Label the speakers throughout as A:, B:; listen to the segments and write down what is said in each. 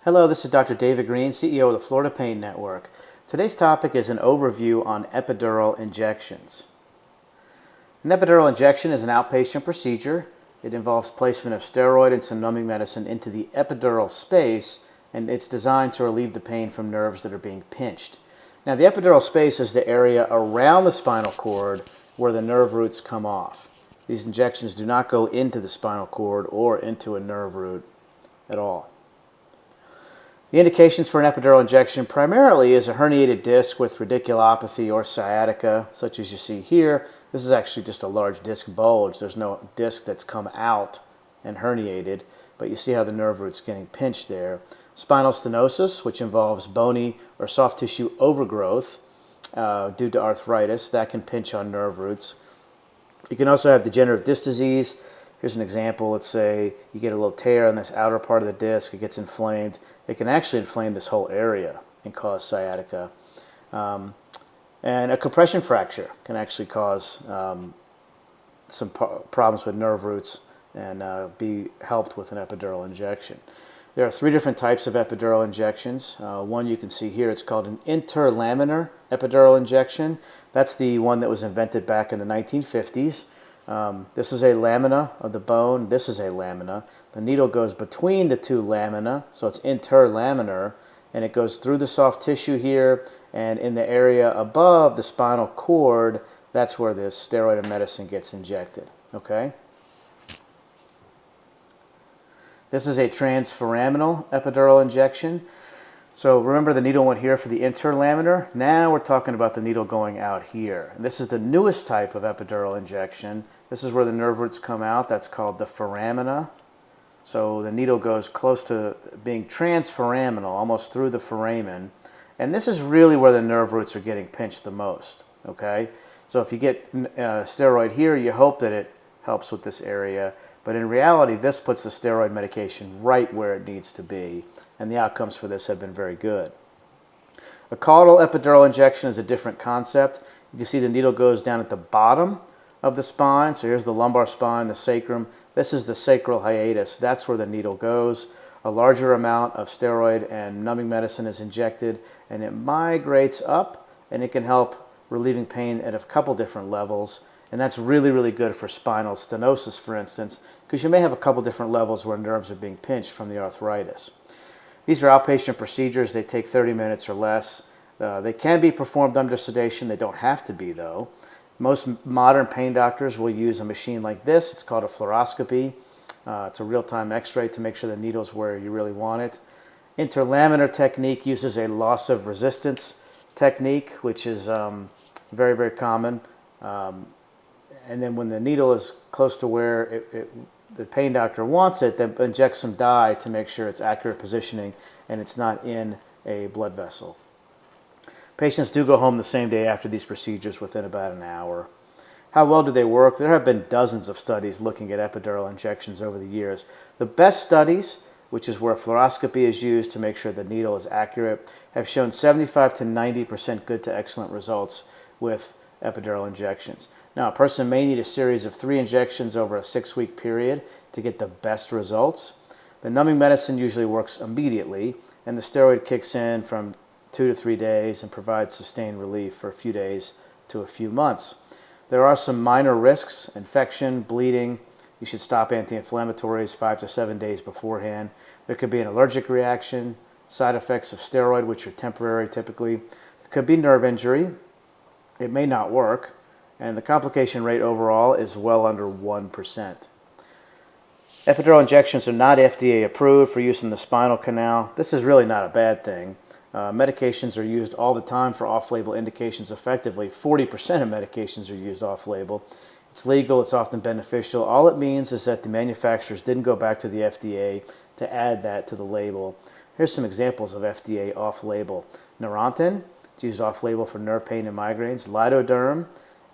A: Hello, this is Dr. David Green, CEO of the Florida Pain Network. Today's topic is an overview on epidural injections. An epidural injection is an outpatient procedure. It involves placement of steroid and some numbing medicine into the epidural space, and it's designed to relieve the pain from nerves that are being pinched. Now, the epidural space is the area around the spinal cord where the nerve roots come off. These injections do not go into the spinal cord or into a nerve root at all. The indications for an epidural injection primarily is a herniated disc with radiculopathy or sciatica, such as you see here. This is actually just a large disc bulge. There's no disc that's come out and herniated, but you see how the nerve root's getting pinched there. Spinal stenosis, which involves bony or soft tissue overgrowth due to arthritis, that can pinch on nerve roots. You can also have degenerative disc disease. Here's an example. Let's say you get a little tear in this outer part of the disc. It gets inflamed. It can actually inflame this whole area and cause sciatica. And a compression fracture can actually cause some problems with nerve roots and be helped with an epidural injection. There are 3 different types of epidural injections. One you can see here, it's called an interlaminar epidural injection. That's the one that was invented back in the 1950s. This is a lamina of the bone. This is a lamina. The needle goes between the 2 lamina, so it's interlaminar, and it goes through the soft tissue here, and in the area above the spinal cord, that's where the steroid and medicine gets injected. Okay? This is a transforaminal epidural injection. So remember, the needle went here for the interlaminar. Now we're talking about the needle going out here. And this is the newest type of epidural injection. This is where the nerve roots come out. That's called the foramina. So the needle goes close to being transforaminal, almost through the foramen. And this is really where the nerve roots are getting pinched the most. Okay? So if you get steroid here, you hope that it helps with this area. But in reality, this puts the steroid medication right where it needs to be, and the outcomes for this have been very good. A caudal epidural injection is a different concept. You can see the needle goes down at the bottom of the spine. So here's the lumbar spine, the sacrum. This is the sacral hiatus. That's where the needle goes. A larger amount of steroid and numbing medicine is injected, and it migrates up, and it can help relieving pain at a couple different levels. And that's really, really good for spinal stenosis, for instance, because you may have a couple different levels where nerves are being pinched from the arthritis. These are outpatient procedures. They take 30 minutes or less. They can be performed under sedation. They don't have to be, though. Most modern pain doctors will use a machine like this. It's called a fluoroscopy. It's a real-time x-ray to make sure the needle's where you really want it. Interlaminar technique uses a loss of resistance technique, which is very, very common. And then when the needle is close to where the pain doctor wants it, then inject some dye to make sure it's accurate positioning and it's not in a blood vessel. Patients do go home the same day after these procedures within about an hour. How well do they work? There have been dozens of studies looking at epidural injections over the years. The best studies, which is where fluoroscopy is used to make sure the needle is accurate, have shown 75 to 90% good to excellent results with epidural injections. Now, a person may need a series of 3 injections over a 6-week period to get the best results. The numbing medicine usually works immediately, and the steroid kicks in from 2 to 3 days and provides sustained relief for a few days to a few months. There are some minor risks: infection, bleeding. You should stop anti-inflammatories 5 to 7 days beforehand. There could be an allergic reaction, side effects of steroid, which are temporary typically. There could be nerve injury. It may not work. And the complication rate overall is well under 1%. Epidural injections are not FDA approved for use in the spinal canal. This is really not a bad thing. Medications are used all the time for off-label indications effectively. 40% of medications are used off-label. It's legal, it's often beneficial. All it means is that the manufacturers didn't go back to the FDA to add that to the label. Here's some examples of FDA off-label. Neurontin, it's used off-label for nerve pain and migraines. Lidoderm,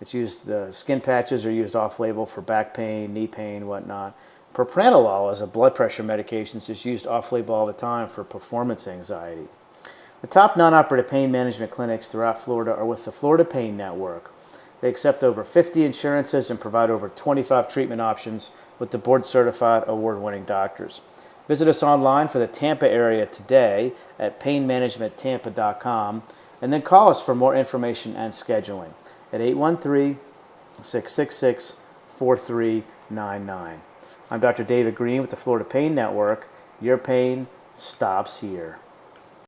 A: it's used, the skin patches are used off-label for back pain, knee pain, whatnot. Propranolol as a blood pressure medication is used off-label all the time for performance anxiety. The top non-operative pain management clinics throughout Florida are with the Florida Pain Network. They accept over 50 insurances and provide over 25 treatment options with the board-certified, award-winning doctors. Visit us online for the Tampa area today at painmanagementtampa.com, and then call us for more information and scheduling at 813-666-4399. I'm Dr. David Green with the Florida Pain Network. Your pain stops here.